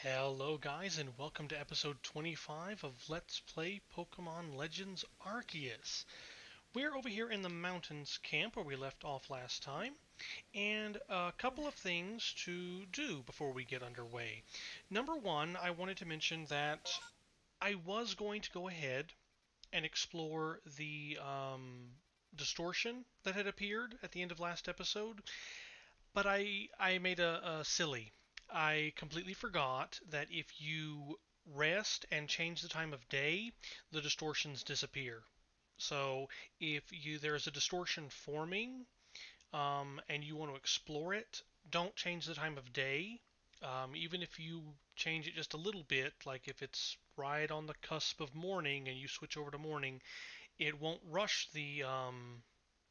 Hello guys and welcome to episode 25 of Let's Play Pokemon Legends Arceus. We're over here in the mountains camp where we left off last time, and a couple of things to do before we get underway. Number one, I wanted to mention that I was going to go ahead and explore the distortion that had appeared at the end of last episode, but I made a silly. I completely forgot that if you rest and change the time of day, the distortions disappear. So if there's a distortion forming, and you want to explore it, don't change the time of day. Even if you change it just a little bit, like if it's right on the cusp of morning and you switch over to morning, it won't rush the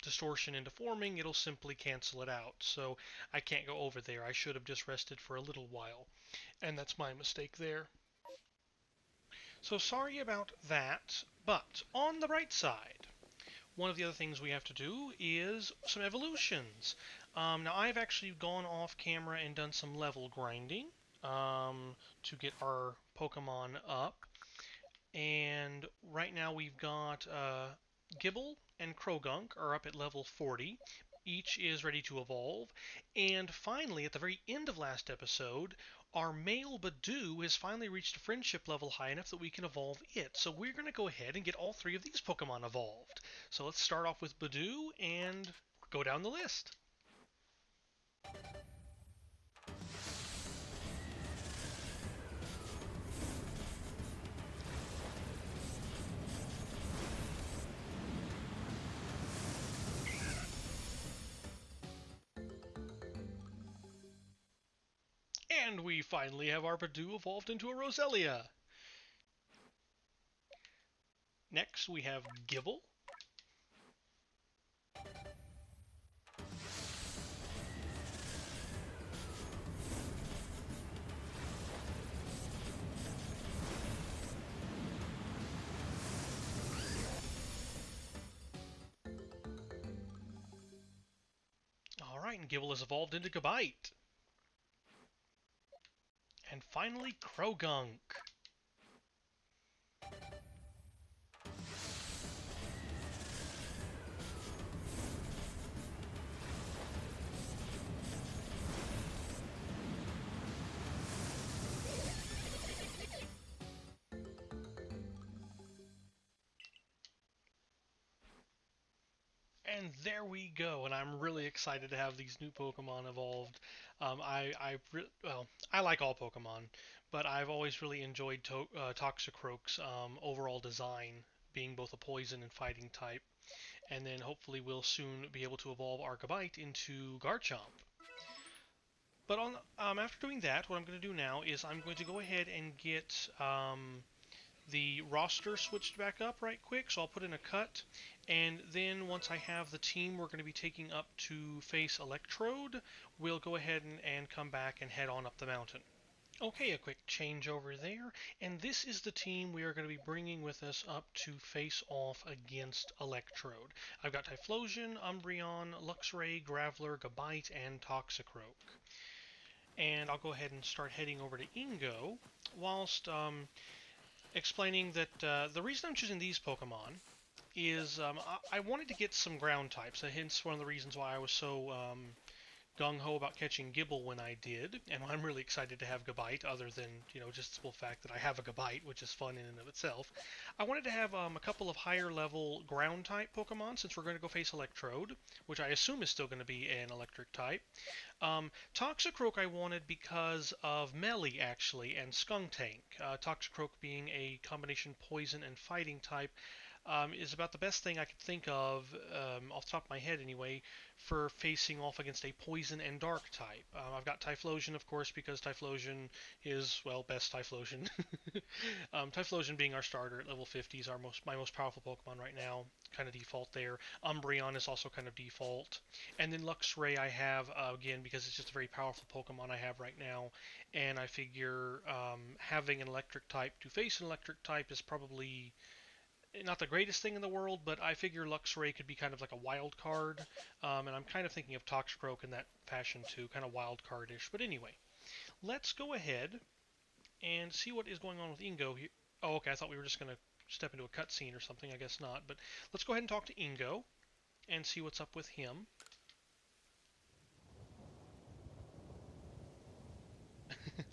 distortion into forming, it'll simply cancel it out. So I can't go over there. I should have just rested for a little while, and that's my mistake there. So sorry about that, but on the bright side, one of the other things we have to do is some evolutions. Now I've actually gone off camera and done some level grinding to get our Pokemon up. And right now we've got Gibble and Krogunk are up at level 40. Each is ready to evolve. And finally, at the very end of last episode, our male Badoo has finally reached a friendship level high enough that we can evolve it. So we're going to go ahead and get all three of these Pokemon evolved. So let's start off with Badoo and go down the list. And we finally have our Badoo evolved into a Roselia. Next, we have Gibble. Alright, and Gibble has evolved into Gabite. And finally, Krogunk. And there we go, and I'm really excited to have these new Pokemon evolved. I like all Pokemon, but I've always really enjoyed Toxicroak's overall design, being both a poison and fighting type. And then hopefully we'll soon be able to evolve Arcabite into Garchomp. But after doing that, what I'm going to do now is I'm going to go ahead and get the roster switched back up right quick, so I'll put in a cut, and then once I have the team we're going to be taking up to face Electrode, we'll go ahead and come back and head on up the mountain. Okay, a quick change over there, and this is the team we are going to be bringing with us up to face off against Electrode. I've got Typhlosion, Umbreon, Luxray, Graveler, Gabite, and Toxicroak. And I'll go ahead and start heading over to Ingo, whilst explaining that the reason I'm choosing these Pokemon is I wanted to get some ground types, hence one of the reasons why I was so gung-ho about catching Gibble when I did, and I'm really excited to have Gabite, other than, just the simple fact that I have a Gabite, which is fun in and of itself. I wanted to have a couple of higher-level ground-type Pokemon, since we're going to go face Electrode, which I assume is still going to be an electric type. Toxicroak I wanted because of Melli, actually, and Skuntank. Toxicroak being a combination poison and fighting type, is about the best thing I could think of, off the top of my head anyway, for facing off against a poison and dark type. I've got Typhlosion, of course, because Typhlosion is, well, best Typhlosion. Typhlosion being our starter at level 50 is my most powerful Pokemon right now, kind of default there. Umbreon is also kind of default. And then Luxray I have, again, because it's just a very powerful Pokemon I have right now, and I figure having an electric type to face an electric type is probably not the greatest thing in the world, but I figure Luxray could be kind of like a wild card, and I'm kind of thinking of Toxicroak in that fashion too, kind of wild cardish. But anyway, let's go ahead and see what is going on with Ingo here. Oh, okay, I thought we were just going to step into a cutscene or something. I guess not, but let's go ahead and talk to Ingo and see what's up with him.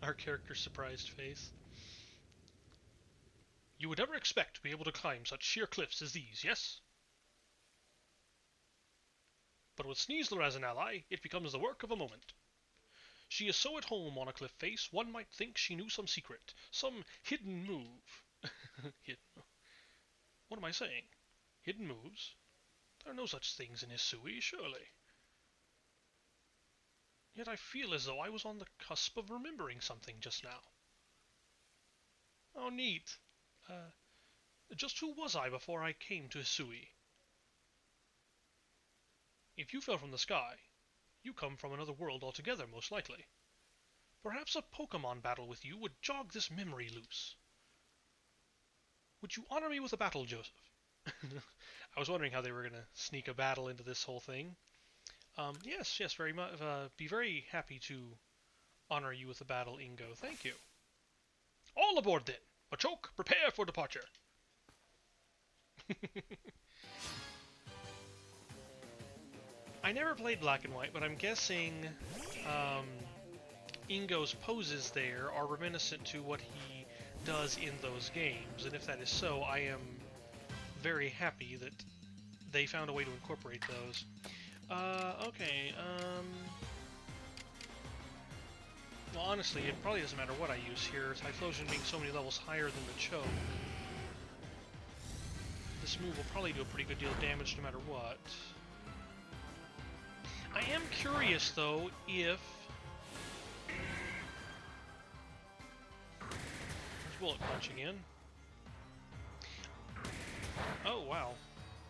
Our character's surprised face. You would never expect to be able to climb such sheer cliffs as these, yes? But with Sneasler as an ally, it becomes the work of a moment. She is so at home on a cliff face, one might think she knew some secret, some hidden move. Hidden. What am I saying? Hidden moves? There are no such things in Hisui, surely. Yet I feel as though I was on the cusp of remembering something just now. Oh, neat. Just who was I before I came to Hisui? If you fell from the sky, you come from another world altogether, most likely. Perhaps a Pokémon battle with you would jog this memory loose. Would you honor me with a battle, Joseph? I was wondering how they were going to sneak a battle into this whole thing. Yes, very much. Be very happy to honor you with a battle, Ingo. Thank you. All aboard then. Machoke, prepare for departure. I never played Black and White, but I'm guessing Ingo's poses there are reminiscent to what he does in those games, and if that is so, I am very happy that they found a way to incorporate those. Okay, well, honestly, it probably doesn't matter what I use here, Typhlosion being so many levels higher than the Choke. This move will probably do a pretty good deal of damage no matter what. I am curious, though, if... There's Bullet Punch again. Oh, wow.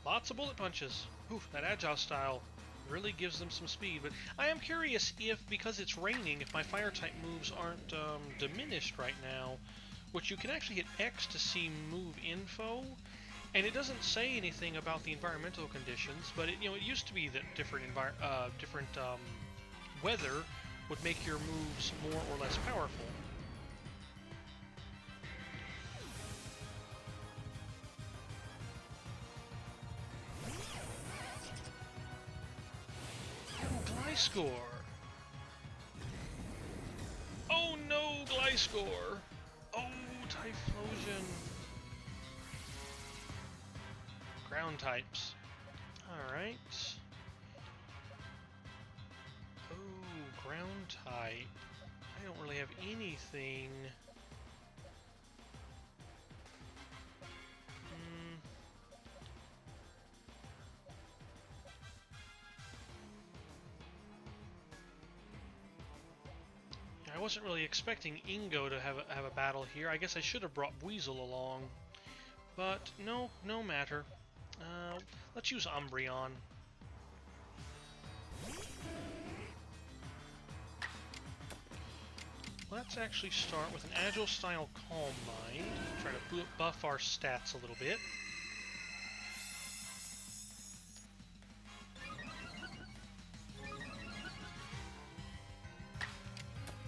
Lots of Bullet Punches. Oof, that Agile style really gives them some speed. But I am curious if, because it's raining, if my Fire-type moves aren't diminished right now, which you can actually hit X to see move info, and it doesn't say anything about the environmental conditions, but it used to be that different weather would make your moves more or less powerful. Gliscor! Oh no, Gliscor! Oh, Typhlosion! Ground types. Alright. Oh, ground type. I don't really have anything. I wasn't really expecting Ingo to have a battle here. I guess I should have brought Weasel along. But no matter. Let's use Umbreon. Let's actually start with an Agile style Calm Mind. Try to buff our stats a little bit.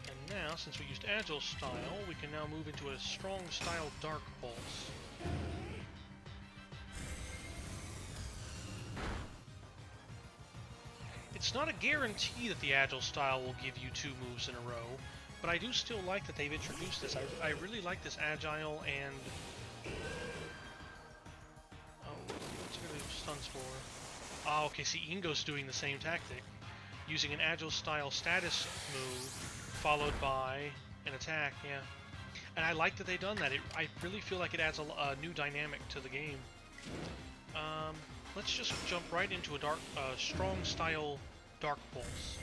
And now, since we used Agile style, we can now move into a strong style Dark Pulse. It's not a guarantee that the Agile style will give you 2 moves in a row, but I do still like that they've introduced this. I really like this Agile and... Oh, what's it going to use stuns for? Oh, okay, see, Ingo's doing the same tactic. Using an Agile style status move, followed by an attack, yeah. And I like that they've done that. I really feel like it adds a new dynamic to the game. Let's just jump right into a strong style Dark Pulse.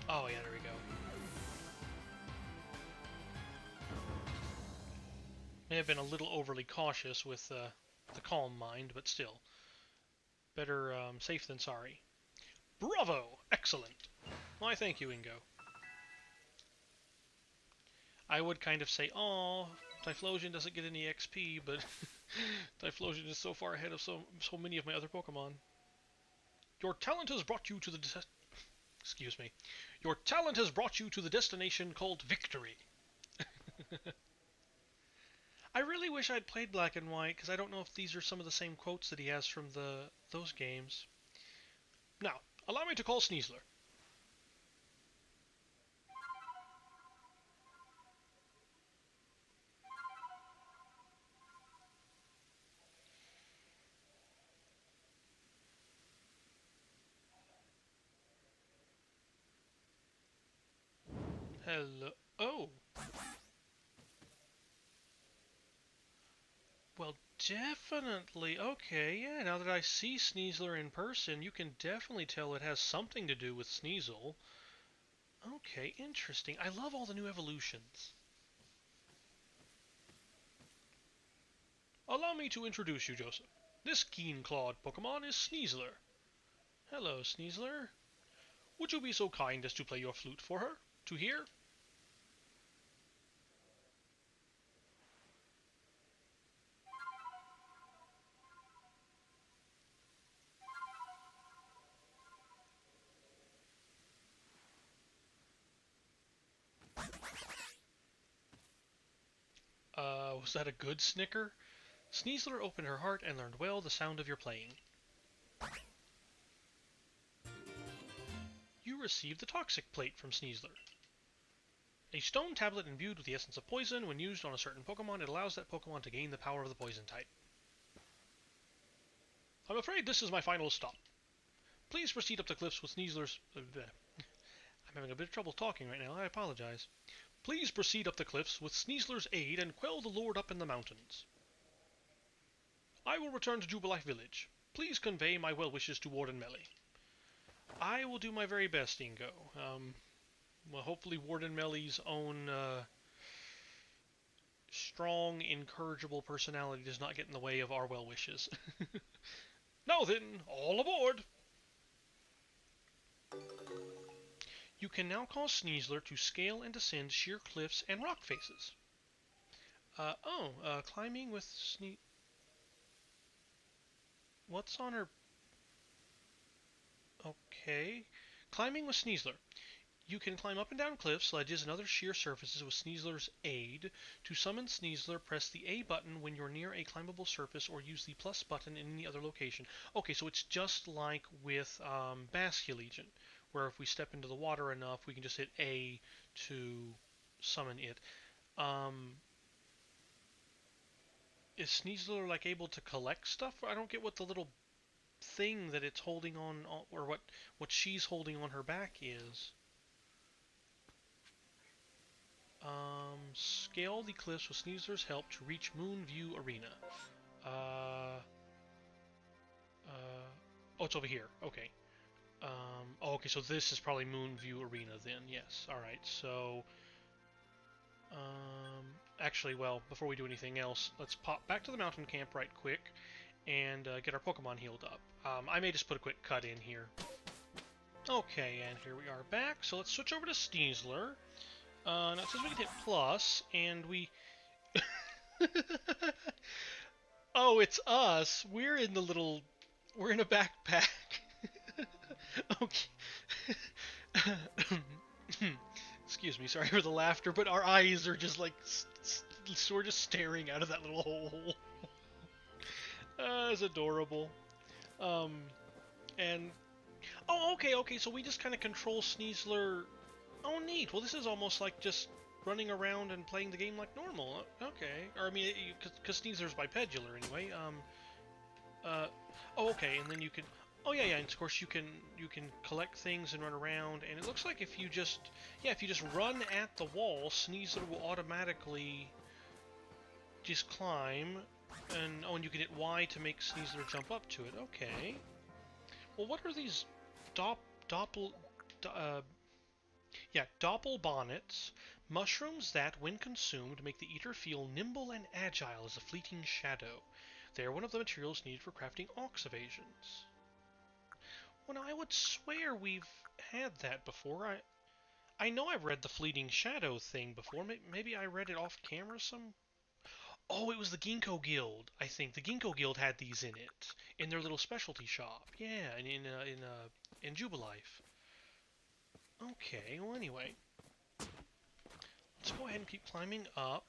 Oh yeah, there we go. May have been a little overly cautious with the Calm Mind, but still. Better safe than sorry. Bravo! Excellent! Why, thank you, Ingo. I would kind of say, oh, Typhlosion doesn't get any XP, but Typhlosion is so far ahead of so many of my other Pokemon. Your talent has brought you to the excuse me. Your talent has brought you to the destination called victory. I really wish I'd played Black and White, because I don't know if these are some of the same quotes that he has from those games. Now, allow me to call Sneasler. Hello. Oh. Well, definitely. Okay, yeah, now that I see Sneasler in person, you can definitely tell it has something to do with Sneasel. Okay, interesting. I love all the new evolutions. Allow me to introduce you, Joseph. This keen-clawed Pokémon is Sneasler. Hello, Sneasler. Would you be so kind as to play your flute for her? To hear? Was that a good snicker? Sneasler opened her heart and learned well the sound of your playing. You received the Toxic Plate from Sneasler. A stone tablet imbued with the essence of poison. When used on a certain Pokemon, it allows that Pokemon to gain the power of the poison type. I'm afraid this is my final stop. Please proceed up the cliffs with Sneasler's... I'm having a bit of trouble talking right now, I apologize. Please proceed up the cliffs with Sneasler's aid and quell the Lord up in the mountains. I will return to Jubilife Village. Please convey my well wishes to Warden Melli. I will do my very best, Ingo. Well, hopefully Warden Melli's own strong, incorrigible personality does not get in the way of our well wishes. Now then, all aboard! You can now cause Sneasler to scale and descend sheer cliffs and rock faces. Climbing with What's on her... Okay. Climbing with Sneasler. You can climb up and down cliffs, ledges, and other sheer surfaces with Sneasler's aid. To summon Sneasler, press the A button when you're near a climbable surface or use the plus button in any other location. Okay, so it's just like with Basculegion, where if we step into the water enough, we can just hit A to summon it. Is Sneasler like able to collect stuff? I don't get what the little thing that it's holding on, or what she's holding on her back is. Scale the cliffs with Sneasler's help to reach Moonview Arena. Oh, it's over here. Okay. Okay, so this is probably Moonview Arena then. Yes. Alright, so... actually, well, before we do anything else, let's pop back to the mountain camp right quick and get our Pokemon healed up. I may just put a quick cut in here. Okay, and here we are back. So let's switch over to Sneasler. Now it says we can hit plus, and we... Oh, it's us. We're in the little... We're in a backpack. Okay. Excuse me, sorry for the laughter, but our eyes are just like... we're just staring out of that little hole. It's adorable. And... Oh, okay, so we just kind of control Sneasler... Oh, neat. Well, this is almost like just running around and playing the game like normal. Okay. Or, I mean, because Sneasler's bipedular anyway. Oh, okay, and then you can... Oh, yeah, and of course you can collect things and run around, and it looks like if you just... Yeah, if you just run at the wall, Sneasler will automatically just climb, and... Oh, and you can hit Y to make Sneasler jump up to it. Okay. Well, what are these doppel bonnets, mushrooms that, when consumed, make the eater feel nimble and agile as a fleeting shadow. They are one of the materials needed for crafting Ox evasions. Well, I would swear we've had that before. I know I've read the fleeting shadow thing before. Maybe I read it off camera some... Oh, it was the Ginkgo Guild, I think. The Ginkgo Guild had these in it, in their little specialty shop. Yeah, in Jubilife. Okay, well anyway. Let's go ahead and keep climbing up.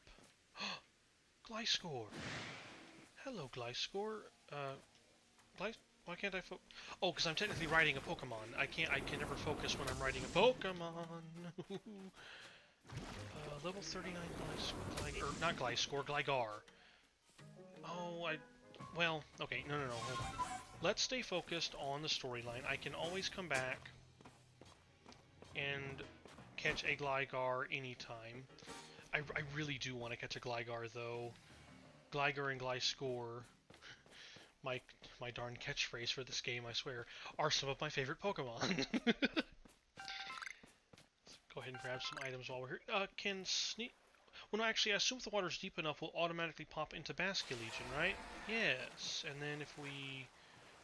Gliscor! Hello, Gliscor. Why can't I focus? Oh, because I'm technically riding a Pokemon. I can never focus when I'm riding a Pokemon. Level 39 not Gliscor, Gligar. Oh, well, okay, no, hold on. Let's stay focused on the storyline. I can always come back and catch a Gligar anytime. I really do want to catch a Gligar, though. Gligar and Gliscor, my darn catchphrase for this game, I swear, are some of my favorite Pokemon. Go ahead and grab some items while we're here. Can Sneak... Well, no, actually, I assume if the water's deep enough, we'll automatically pop into Basculegion, right? Yes. And then if we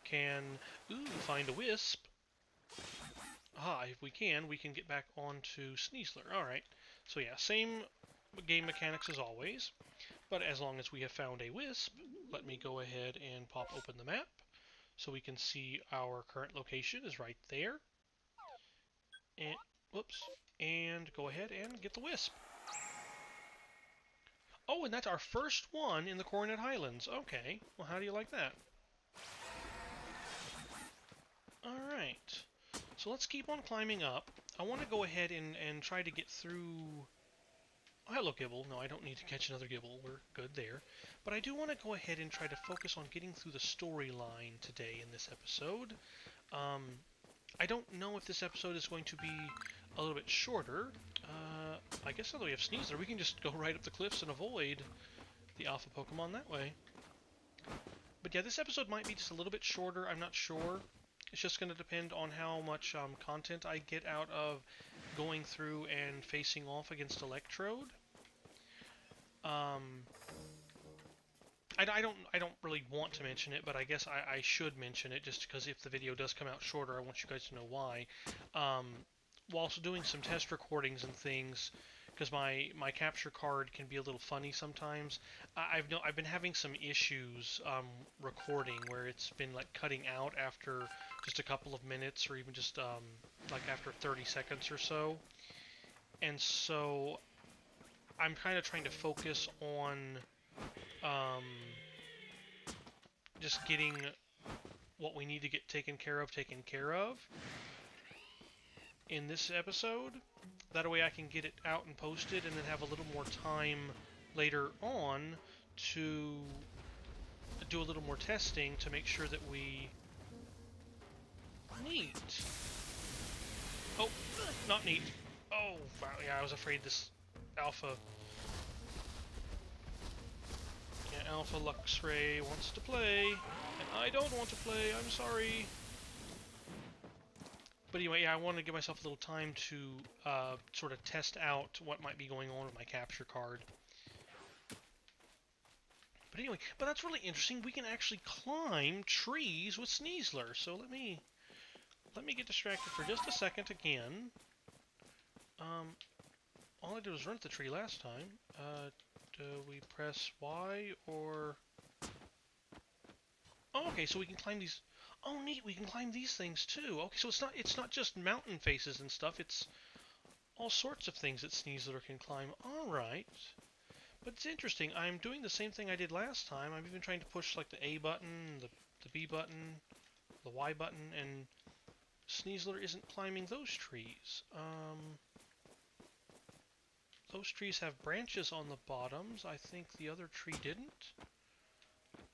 can... Ooh, find a Wisp. If we can get back onto Sneasler. Alright. So yeah, same game mechanics as always. But as long as we have found a Wisp, let me go ahead and pop open the map. So we can see our current location is right there. And, whoops. And go ahead and get the Wisp. Oh, and that's our first one in the Coronet Highlands. Okay. Well, how do you like that? Alright. So let's keep on climbing up. I want to go ahead and try to get through... Oh, hello, Gibble. No, I don't need to catch another Gibble. We're good there. But I do want to go ahead and try to focus on getting through the storyline today in this episode. I don't know if this episode is going to be a little bit shorter. I guess now that we have Sneasler, we can just go right up the cliffs and avoid the alpha Pokemon that way. But yeah, this episode might be just a little bit shorter. I'm not sure. It's just going to depend on how much content I get out of going through and facing off against Electrode. I don't really want to mention it, but I guess I should mention it just because if the video does come out shorter, I want you guys to know why. Whilst doing some test recordings and things, because my capture card can be a little funny sometimes. I've been having some issues recording where it's been like cutting out after just a couple of minutes or even just like after 30 seconds or so. And so I'm kind of trying to focus on just getting what we need to get taken care of in this episode. That way I can get it out and posted and then have a little more time later on to do a little more testing to make sure that we... Neat. Oh, not neat. Oh, wow, yeah, I was afraid this Alpha... Yeah, Alpha Luxray wants to play, and I don't want to play, I'm sorry. But anyway, yeah, I wanted to give myself a little time to sort of test out what might be going on with my capture card. But anyway, but that's really interesting. We can actually climb trees with Sneasler. So let me get distracted for just a second again. All I did was run to the tree last time. Do we press Y or... Oh, okay, so we can climb these... Oh, neat, we can climb these things too. Okay, so it's not just mountain faces and stuff, it's all sorts of things that Sneasler can climb. Alright. But it's interesting, I'm doing the same thing I did last time. I'm even trying to push like the A button, the B button, the Y button, and Sneasler isn't climbing those trees. Those trees have branches on the bottoms. I think the other tree didn't.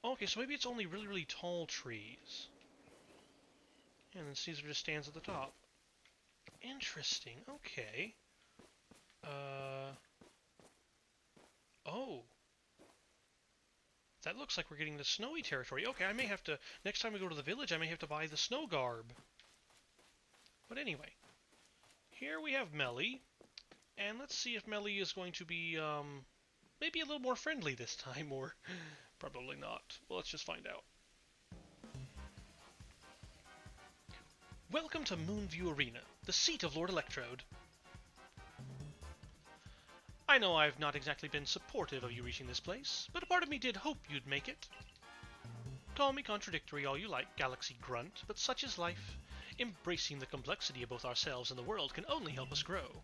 Okay, so maybe it's only really, really tall trees. And then Sneasler just stands at the top. Interesting, okay. Oh. That looks like we're getting to snowy territory. Okay, I may have to... Next time we go to the village, I may have to buy the snow garb. But anyway. Here we have Melli. And let's see if Melli is going to be, maybe a little more friendly this time, or probably not. Well, let's just find out. Welcome to Moonview Arena, the seat of Lord Electrode. I know I've not exactly been supportive of you reaching this place, but a part of me did hope you'd make it. Call me contradictory all you like, Galaxy Grunt, but such is life. Embracing the complexity of both ourselves and the world can only help us grow.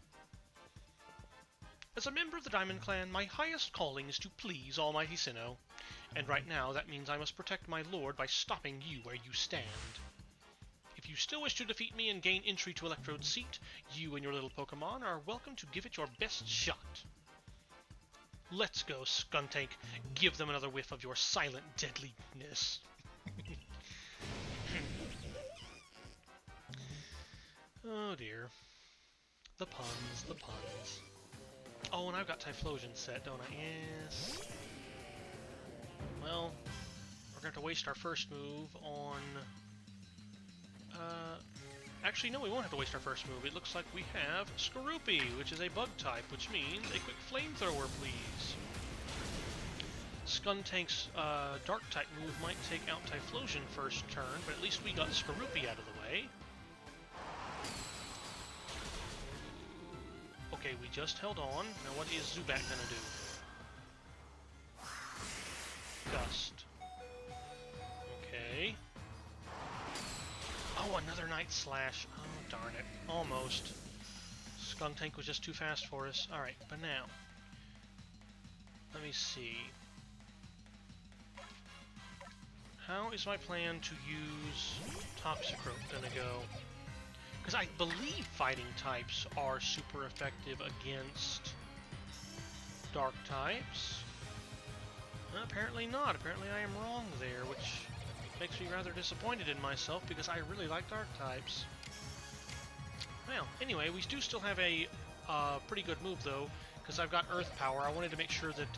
As a member of the Diamond Clan, my highest calling is to please Almighty Sinnoh, and right now that means I must protect my lord by stopping you where you stand. If you still wish to defeat me and gain entry to Electrode's seat, you and your little Pokémon are welcome to give it your best shot. Let's go, Skuntank. Give them another whiff of your silent deadliness. Oh dear. The puns, the puns. Oh, and I've got Typhlosion set, don't I? Yes. Well, we're going to have to waste our first move on... Actually, no, we won't have to waste our first move. It looks like we have Skorupi, which is a bug type, which means a quick flamethrower, please. Skuntank's dark type move might take out Typhlosion first turn, but at least we got Skorupi out of the way. Okay, we just held on. Now what is Zubat gonna do? Gust. Okay. Oh, another Night Slash. Oh, darn it. Almost. Skuntank was just too fast for us. Alright, but now. Let me see. How is my plan to use Toxicroak gonna go? Because I believe fighting types are super effective against dark types. Apparently not. Apparently I am wrong there, which makes me rather disappointed in myself because I really like dark types. Well, anyway, we do still have a pretty good move though, because I've got Earth Power. I wanted to make sure that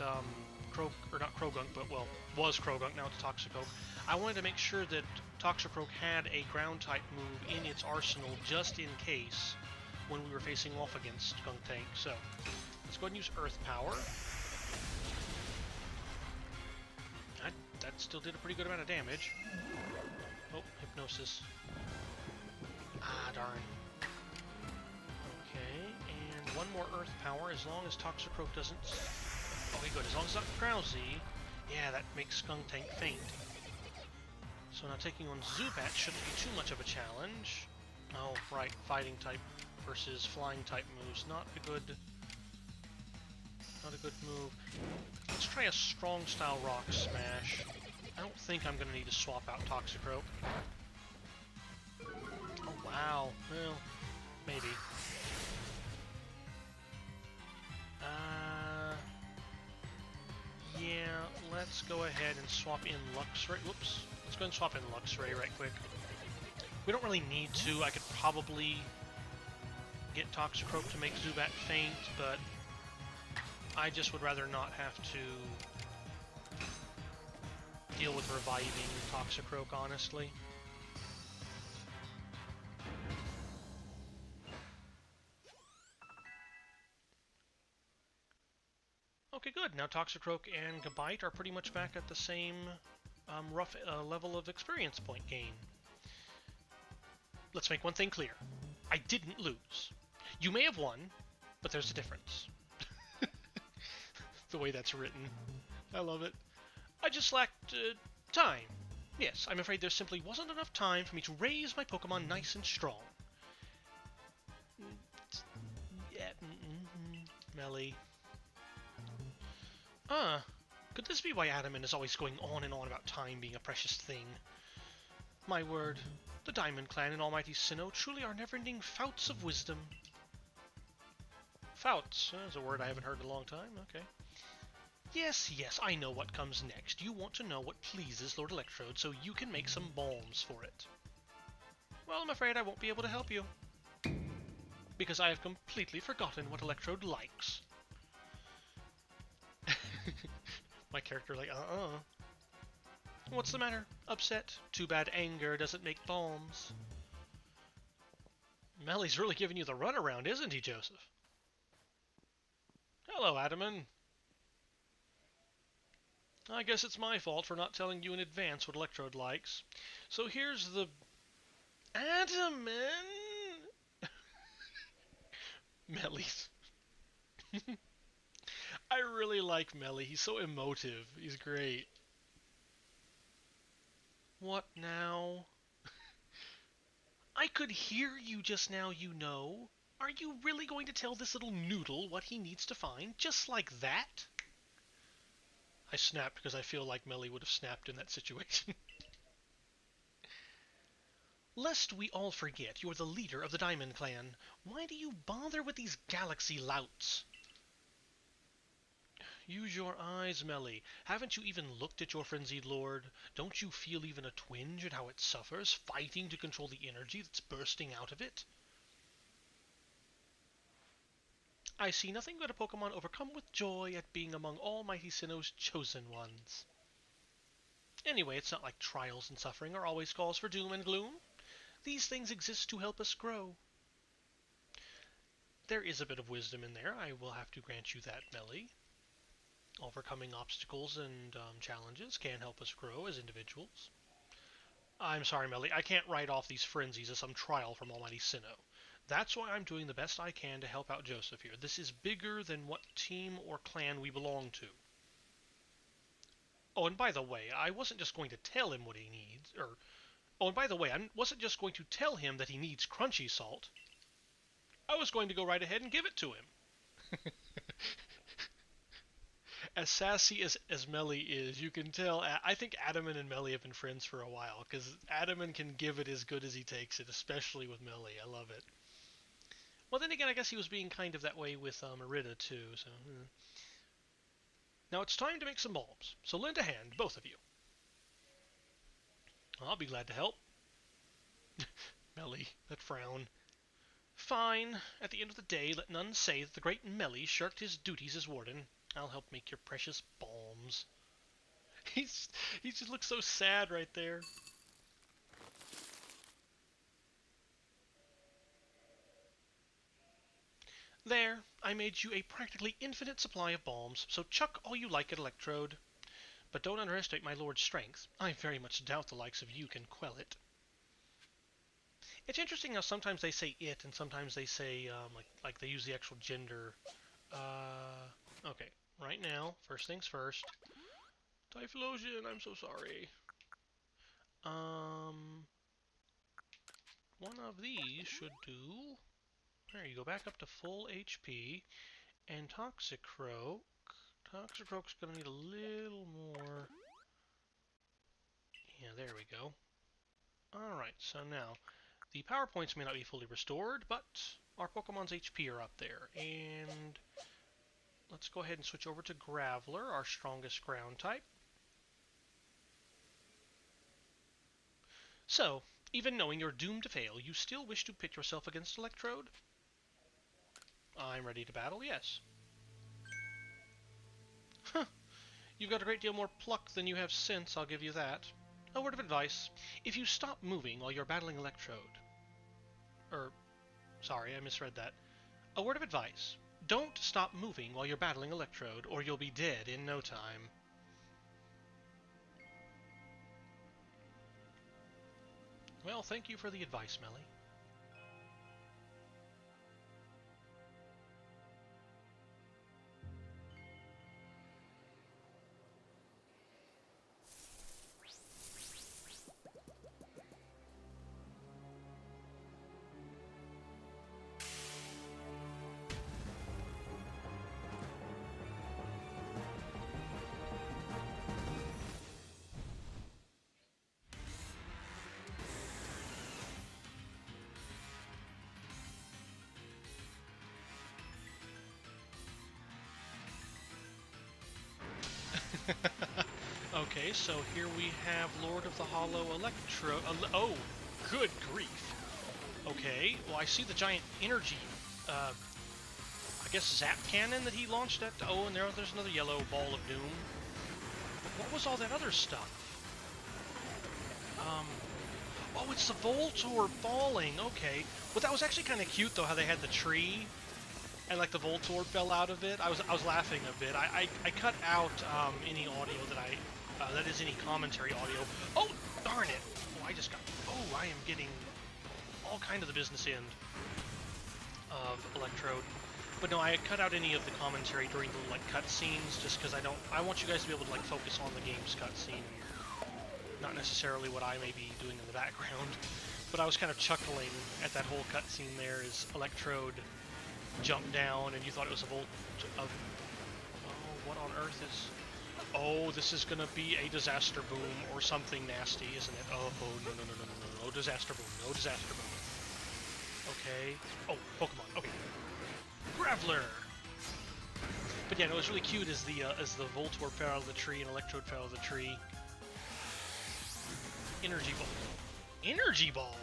was Krogunk, now it's Toxicroak. I wanted to make sure that Toxicroak had a ground type move in its arsenal just in case when we were facing off against Skuntank. So let's go ahead and use Earth Power. That still did a pretty good amount of damage. Oh, Hypnosis. Ah, darn. Okay, and one more Earth Power as long as Toxicroak doesn't... Okay, good. As long as it's not drowsy, yeah, that makes Skuntank faint. So now taking on Zubat shouldn't be too much of a challenge. Oh, right, fighting type versus flying type moves. Not a good move. Let's try a strong style Rock Smash. I don't think I'm going to need to swap out Toxicroak. Oh, wow. Well, maybe. Yeah, let's go ahead and swap in Luxray. Whoops. Let's go ahead and swap in Luxray right quick. We don't really need to. I could probably get Toxicroak to make Zubat faint, but I just would rather not have to deal with reviving Toxicroak, honestly. Okay, good. Now Toxicroak and Gabite are pretty much back at the same rough level of experience point gain. Let's make one thing clear. I didn't lose. You may have won, but there's a difference. The way that's written. I love it. I just lacked time. Yes, I'm afraid there simply wasn't enough time for me to raise my Pokemon nice and strong. Yeah, Melli. Could this be why Adamant is always going on and on about time being a precious thing? My word, the Diamond Clan and Almighty Sinnoh truly are never-ending fouts of wisdom. Fouts, that's a word I haven't heard in a long time, okay. Yes, I know what comes next. You want to know what pleases Lord Electrode so you can make some balms for it. Well, I'm afraid I won't be able to help you. Because I have completely forgotten what Electrode likes. My character like, What's the matter? Upset? Too bad anger doesn't make balms. Melli's really giving you the runaround, isn't he, Joseph? Hello, Adamant. I guess it's my fault for not telling you in advance what Electrode likes. So here's the... Adamant! Melli's. I really like Melli. He's so emotive. He's great. What now? I could hear you just now, you know. Are you really going to tell this little noodle what he needs to find, just like that? I snapped because I feel like Melli would have snapped in that situation. Lest we all forget, you're the leader of the Diamond Clan. Why do you bother with these galaxy louts? Use your eyes, Melli. Haven't you even looked at your frenzied lord? Don't you feel even a twinge at how it suffers, fighting to control the energy that's bursting out of it? I see nothing but a Pokemon overcome with joy at being among Almighty Sinnoh's chosen ones. Anyway, it's not like trials and suffering are always cause for doom and gloom. These things exist to help us grow. There is a bit of wisdom in there, I will have to grant you that, Melli. Overcoming obstacles and challenges can help us grow as individuals. I'm sorry, Melli, I can't write off these frenzies as some trial from Almighty Sinnoh. That's why I'm doing the best I can to help out Joseph here. This is bigger than what team or clan we belong to. Oh, and by the way, I wasn't just going to tell him what he needs, Oh, and by the way, I wasn't just going to tell him that he needs crunchy salt. I was going to go right ahead and give it to him. As sassy as Melli is, you can tell. I think Adaman and Melli have been friends for a while, because Adaman can give it as good as he takes it, especially with Melli. I love it. Well, then again, I guess he was being kind of that way with Merida, too, so... Now it's time to make some bulbs, so lend a hand, both of you. I'll be glad to help. Melli, that frown. Fine. At the end of the day, let none say that the great Melli shirked his duties as warden. I'll help make your precious balms. He just looks so sad right there. There, I made you a practically infinite supply of balms, so chuck all you like at Electrode. But don't underestimate my lord's strength. I very much doubt the likes of you can quell it. It's interesting how sometimes they say it, and sometimes they say, like they use the actual gender. Okay. Right now, first things first. Typhlosion, I'm so sorry. One of these should do. There you go, back up to full HP. And Toxicroak. Toxicroak's gonna need a little more. Yeah, there we go. Alright, so now, the power points may not be fully restored, but our Pokemon's HP are up there. And let's go ahead and switch over to Graveler, our strongest ground type. So, even knowing you're doomed to fail, you still wish to pit yourself against Electrode? I'm ready to battle, yes. Huh. You've got a great deal more pluck than you have sense, I'll give you that. A word of advice. If you stop moving while you're battling Electrode... Sorry, I misread that. A word of advice. Don't stop moving while you're battling Electrode, or you'll be dead in no time. Well, thank you for the advice, Melli. Okay, so here we have Lord of the Hollow Electrode. Oh, good grief. Okay, well I see the giant energy, I guess zap cannon that he launched at... Oh, and there's another yellow ball of doom. But what was all that other stuff? Oh, it's the Voltorb falling, okay. Well, that was actually kind of cute, though, how they had the tree, and, like, the Voltorb fell out of it. I was laughing a bit. I cut out, any audio that is any commentary audio. Oh, darn it! Oh, I am getting all kind of the business end of Electrode. But no, I cut out any of the commentary during the, like, cutscenes, just because I want you guys to be able to, like, focus on the game's cutscene, not necessarily what I may be doing in the background. But I was kind of chuckling at that whole cutscene there as Electrode jumped down and you thought it was a volt of... Oh, what on earth is... Oh, this is gonna be a disaster boom or something nasty, isn't it? Oh, no, no, no, no, no, no, disaster boom, no disaster boom. Okay. Oh, Pokemon, okay. Graveler! But yeah, no, it was really cute as the Voltorb fell out of the tree and Electrode fell out of the tree. Energy Ball. Energy Ball?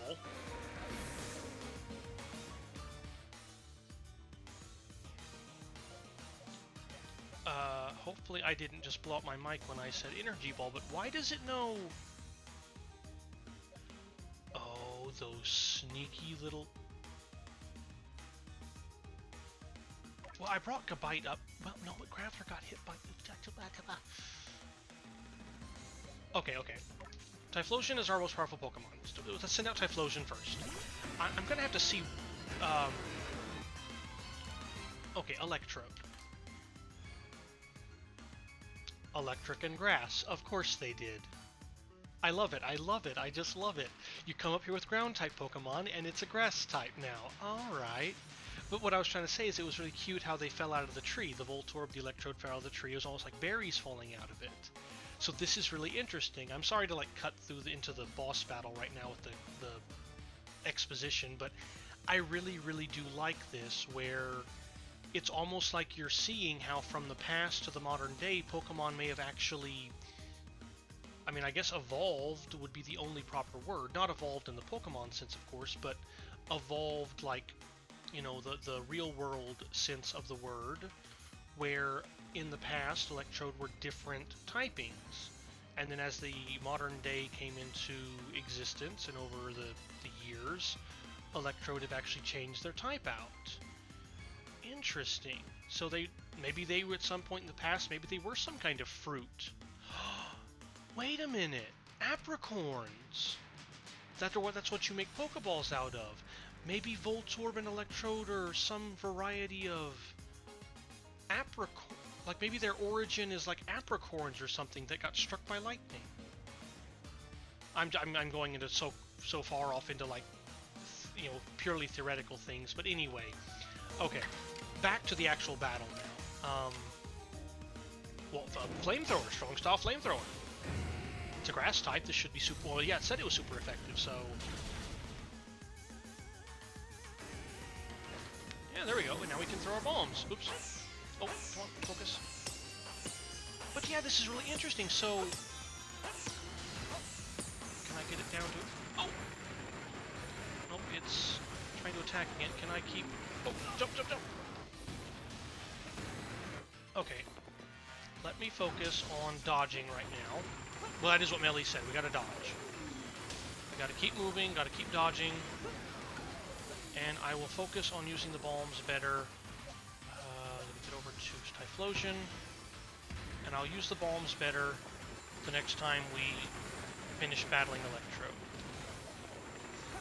Hopefully I didn't just blow up my mic when I said Energy Ball, but why does it know... Oh, those sneaky little... Well, I brought Gabite up. Well, no, but Graveler got hit by... Okay. Typhlosion is our most powerful Pokemon. Let's send out Typhlosion first. I'm gonna have to see... Okay, Electrode. Electric and Grass. Of course they did. I love it. I just love it. You come up here with Ground-type Pokemon, and it's a Grass-type now. Alright. But what I was trying to say is it was really cute how they fell out of the tree. The Voltorb, the Electrode fell out of the tree. It was almost like berries falling out of it. So this is really interesting. I'm sorry to like cut through into the boss battle right now with the exposition, but I really, really do like this, where it's almost like you're seeing how from the past to the modern day, Pokemon may have actually, I mean, I guess evolved would be the only proper word. Not evolved in the Pokemon sense, of course, but evolved like, you know, the real world sense of the word, where in the past Electrode were different typings, and then as the modern day came into existence and over the years, Electrode have actually changed their type out. Interesting. So maybe they were at some point in the past, maybe they were some kind of fruit. Wait a minute, apricorns. That's what you make Pokeballs out of. Maybe Voltorb and Electrode are some variety of apricorn. Like maybe their origin is like apricorns or something that got struck by lightning. I'm going into so far off into like, you know, purely theoretical things. But anyway, okay, back to the actual battle now. Well, flamethrower, strong style flamethrower. It's a grass type. This should be super. Well, yeah, it said it was super effective. So yeah, there we go. And now we can throw our bombs. Oops. Oh, come on, focus. But yeah, this is really interesting. So, can I get it down to... Oh! Nope, it's trying to attack again. Can I keep... Oh, jump! Okay. Let me focus on dodging right now. Well, that is what Melli said. We gotta dodge. We gotta keep moving, gotta keep dodging. And I will focus on using the bombs better. Over to Typhlosion, and I'll use the bombs better the next time we finish battling Electrode.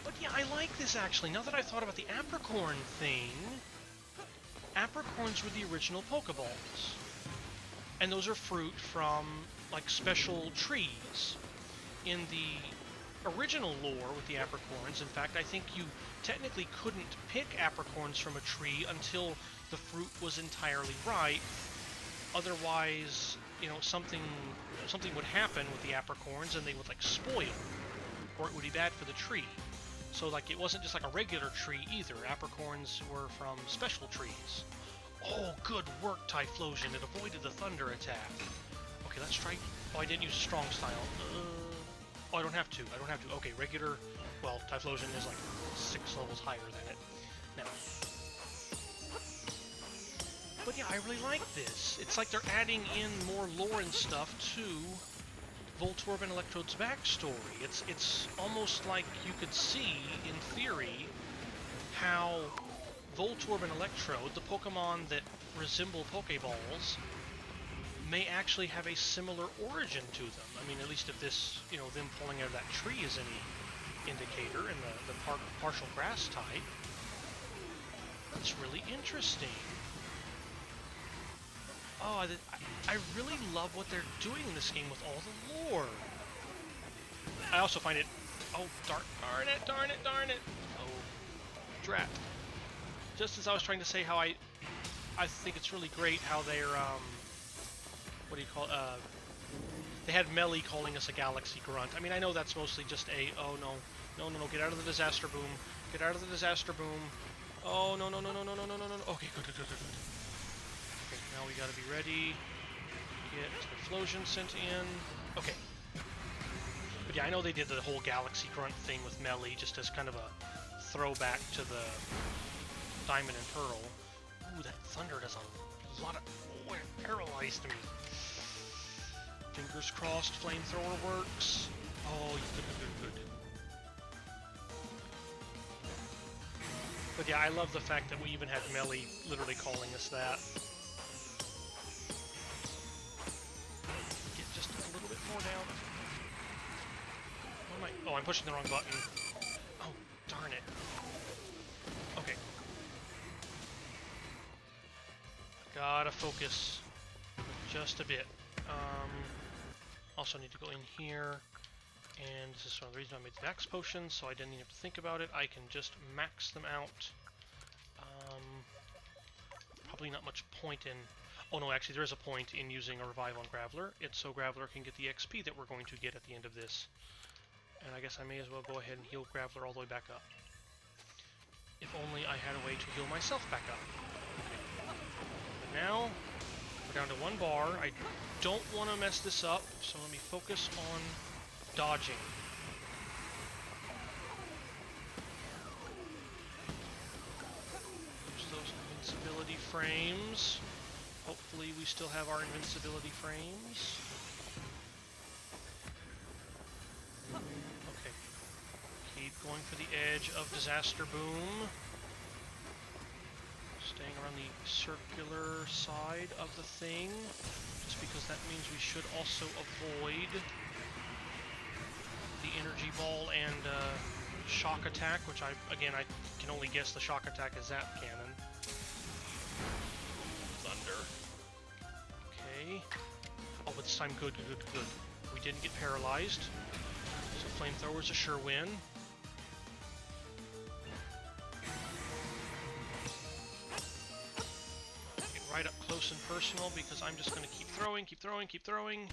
But yeah, I like this actually. Now that I thought about the apricorn thing, apricorns were the original Pokeballs, and those are fruit from like special trees. In the original lore with the apricorns, in fact, I think you technically couldn't pick apricorns from a tree until the fruit was entirely ripe. Otherwise, you know, something would happen with the apricorns and they would like spoil, or it would be bad for the tree. So like it wasn't just like a regular tree either. Apricorns were from special trees. Oh, good work, Typhlosion. It avoided the thunder attack. Okay, let's try... Oh, I didn't use strong style. Oh, I don't have to. Okay, regular... Well, Typhlosion is like 6 levels higher than it. Now... But yeah, I really like this. It's like they're adding in more lore and stuff to Voltorb and Electrode's backstory. It's almost like you could see, in theory, how Voltorb and Electrode, the Pokemon that resemble Pokeballs, may actually have a similar origin to them. I mean, at least if this, you know, them pulling out of that tree is any indicator in the partial grass type. That's really interesting. Oh, I really love what they're doing in this game with all the lore. I also find it Oh, darn it, darn it, darn it. Oh, drat. Just as I was trying to say how I think it's really great how they're, what do you call it, they had Melli calling us a galaxy grunt. I mean, I know that's mostly just a, oh no, no, no, no, get out of the disaster boom, get out of the disaster boom. Oh, no, no, no, no, no, no, no, no, no, okay, good, good, good, good, good. Okay, now we gotta be ready. Get the Flosion sent in. Okay. But yeah, I know they did the whole galaxy grunt thing with Melli just as kind of a throwback to the Diamond and Pearl. Ooh, that thunder does a lot of... Oh, it paralyzed me. Fingers crossed, flamethrower works. Oh, good, good, good. But yeah, I love the fact that we even had Melli literally calling us that. Get just a little bit more down. What am I... Oh, I'm pushing the wrong button. Oh, darn it. Okay. Gotta focus just a bit. Also need to go in here, and this is one of the reasons I made the max potions, so I didn't even have to think about it. I can just max them out. Probably not much point in... Oh no, actually there is a point in using a revive on Graveler. It's so Graveler can get the XP that we're going to get at the end of this. And I guess I may as well go ahead and heal Graveler all the way back up. If only I had a way to heal myself back up. Okay. But now, we're down to 1 bar. I don't want to mess this up, so let me focus on dodging. Use those invincibility frames. Hopefully we still have our invincibility frames. Okay. Keep going for the edge of Disaster Boom. Staying around the circular side of the thing, just because that means we should also avoid the energy ball and shock attack, which I can only guess the shock attack is Zap Cannon. Thunder. Okay. Oh, but this time good, good, good. We didn't get paralyzed, so Flamethrower's a sure win. Right up close and personal, because I'm just going to keep throwing, keep throwing, keep throwing.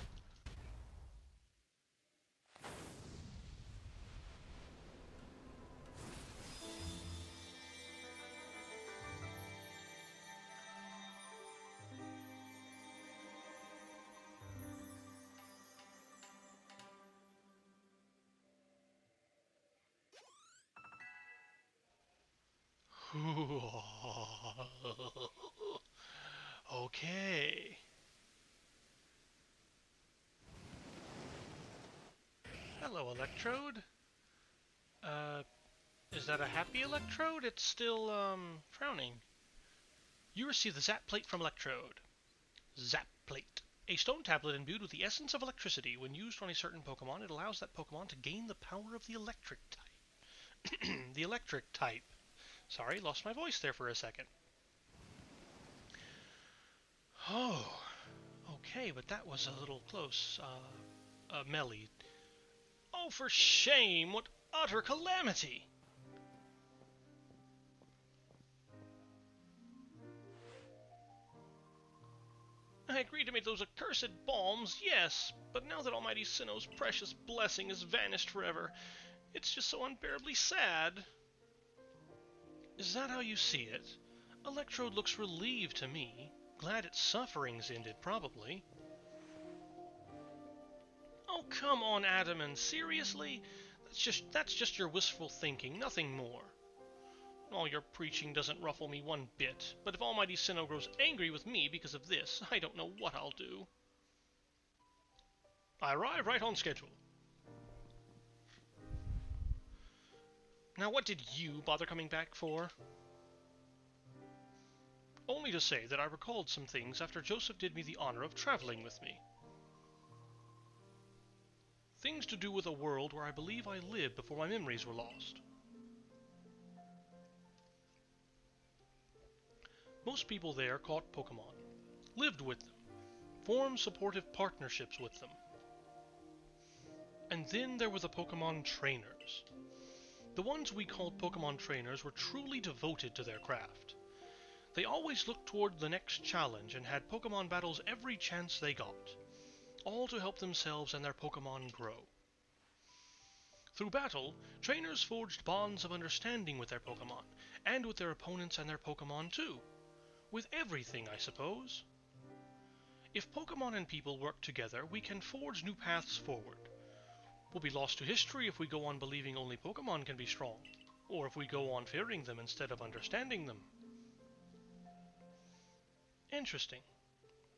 Okay. Hello, Electrode. Is that a happy Electrode? It's still, frowning. You receive the Zap Plate from Electrode. Zap Plate. A stone tablet imbued with the essence of electricity. When used on a certain Pokémon, it allows that Pokémon to gain the power of the electric type. The electric type. Sorry, lost my voice there for a second. Oh, okay, but that was a little close. Melli. Oh, for shame! What utter calamity! I agreed to make those accursed bombs, yes, but now that Almighty Sinnoh's precious blessing has vanished forever, it's just so unbearably sad. Is that how you see it? Electrode looks relieved to me. Glad its suffering's ended, probably. Oh, come on, Adaman, seriously? That's just your wistful thinking, nothing more. All your preaching doesn't ruffle me one bit, but if Almighty Sinnoh grows angry with me because of this, I don't know what I'll do. I arrive right on schedule. Now what did you bother coming back for? Only to say that I recalled some things after Joseph did me the honor of traveling with me. Things to do with a world where I believe I lived before my memories were lost. Most people there caught Pokémon, lived with them, formed supportive partnerships with them. And then there were the Pokemon trainers. The ones we called Pokemon trainers were truly devoted to their craft. They always looked toward the next challenge and had Pokemon battles every chance they got, all to help themselves and their Pokemon grow. Through battle, trainers forged bonds of understanding with their Pokemon, and with their opponents and their Pokemon too. With everything, I suppose. If Pokemon and people work together, we can forge new paths forward. We'll be lost to history if we go on believing only Pokemon can be strong, or if we go on fearing them instead of understanding them. Interesting.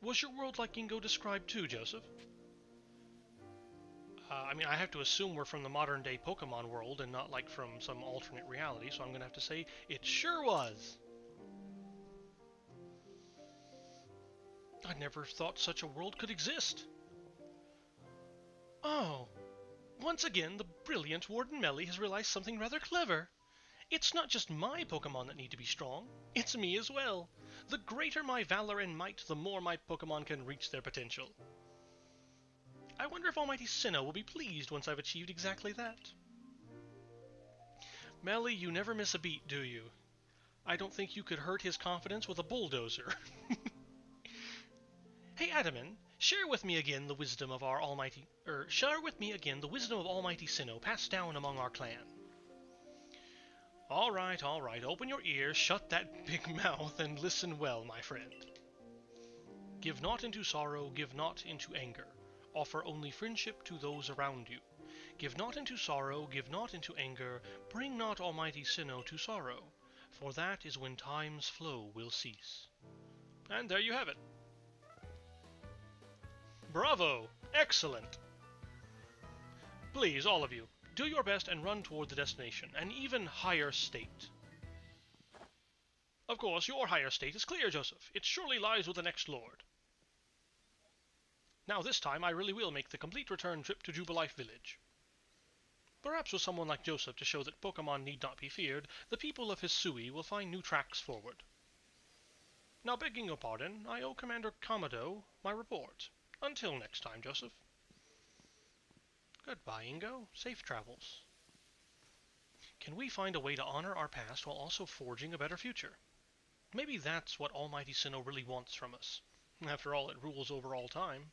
Was your world like Ingo described too, Joseph? I have to assume we're from the modern-day Pokemon world and not like from some alternate reality, so I'm going to have to say it sure was. I never thought such a world could exist. Oh, once again the brilliant Warden Melli has realized something rather clever. It's not just my Pokemon that need to be strong, it's me as well. The greater my valor and might, the more my Pokemon can reach their potential. I wonder if Almighty Sinnoh will be pleased once I've achieved exactly that. Melli, you never miss a beat, do you? I don't think you could hurt his confidence with a bulldozer. Hey, Adaman, share with me again the wisdom of Almighty Sinnoh passed down among our clan. All right, open your ears, shut that big mouth, and listen well, my friend. Give not into sorrow, give not into anger. Offer only friendship to those around you. Give not into sorrow, give not into anger. Bring not Almighty Sinnoh to sorrow, for that is when time's flow will cease. And there you have it. Bravo! Excellent! Please, all of you, do your best and run toward the destination, an even higher state. Of course, your higher state is clear, Joseph. It surely lies with the next lord. Now this time I really will make the complete return trip to Jubilife Village. Perhaps with someone like Joseph to show that Pokemon need not be feared, the people of Hisui will find new tracks forward. Now begging your pardon, I owe Commander Kamado my report. Until next time, Joseph. Goodbye, Ingo. Safe travels. Can we find a way to honor our past while also forging a better future? Maybe that's what Almighty Sinnoh really wants from us. After all, it rules over all time.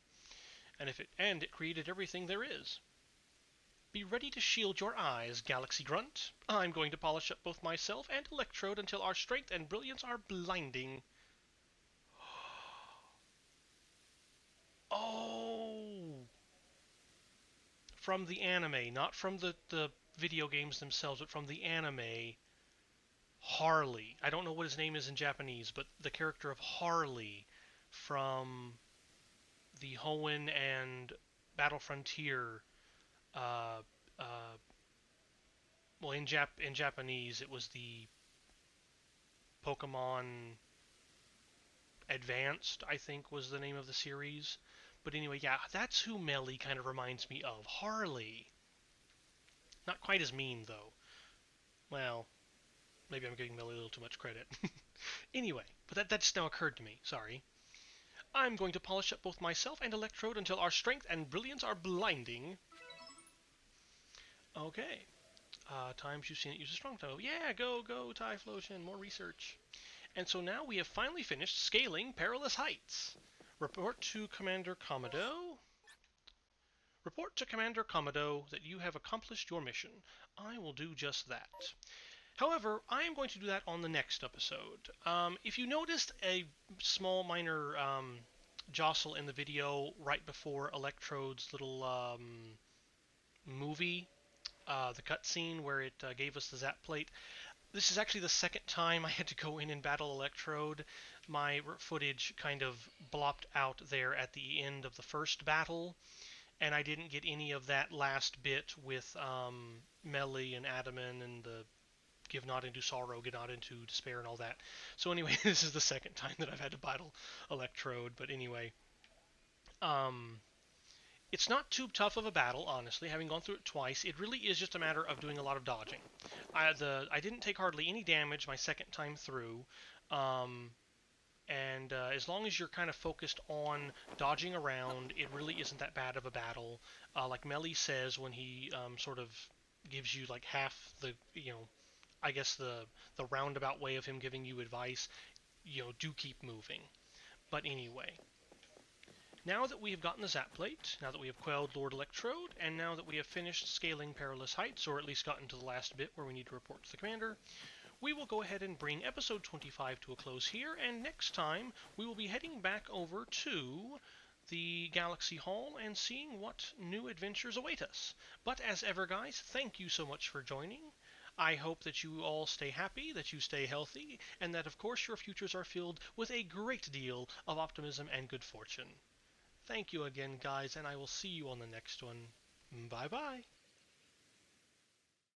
And it created everything there is. Be ready to shield your eyes, Galaxy Grunt. I'm going to polish up both myself and Electrode until our strength and brilliance are blinding. Oh! From the anime, not from the video games themselves, but from the anime, Harley. I don't know what his name is in Japanese, but the character of Harley from the Hoenn and Battle Frontier. Well, in Japanese, it was the Pokemon Advanced, I think, was the name of the series. But anyway, yeah, that's who Melli kind of reminds me of. Harley. Not quite as mean, though. Well, maybe I'm giving Melli a little too much credit. Anyway, but that just now occurred to me. Sorry. I'm going to polish up both myself and Electrode until our strength and brilliance are blinding. Okay. Times you've seen it, use a strong toe. Yeah, go, Typhlosion, more research. And so now we have finally finished scaling Perilous Heights. Report to Commander Kamado. Report to Commander Kamado that you have accomplished your mission. I will do just that. However, I am going to do that on the next episode. If you noticed a small minor jostle in the video right before Electrode's little movie, the cutscene where it gave us the Zap Plate, this is actually the second time I had to go in and battle Electrode. My footage kind of blopped out there at the end of the first battle, and I didn't get any of that last bit with Melli and Adaman and the give not into sorrow, get not into despair and all that. So anyway, this is the second time that I've had to battle Electrode, but anyway. It's not too tough of a battle, honestly, having gone through it twice. It really is just a matter of doing a lot of dodging. I didn't take hardly any damage my second time through. And as long as you're kind of focused on dodging around, it really isn't that bad of a battle. Like Melli says when he sort of gives you like half the, I guess the roundabout way of him giving you advice, do keep moving. But anyway, now that we have gotten the Zap Plate, now that we have quelled Lord Electrode, and now that we have finished scaling Perilous Heights, or at least gotten to the last bit where we need to report to the commander, we will go ahead and bring episode 25 to a close here, and next time we will be heading back over to the Galaxy Hall and seeing what new adventures await us. But as ever, guys, thank you so much for joining. I hope that you all stay happy, that you stay healthy, and that of course your futures are filled with a great deal of optimism and good fortune. Thank you again, guys, and I will see you on the next one. Bye bye.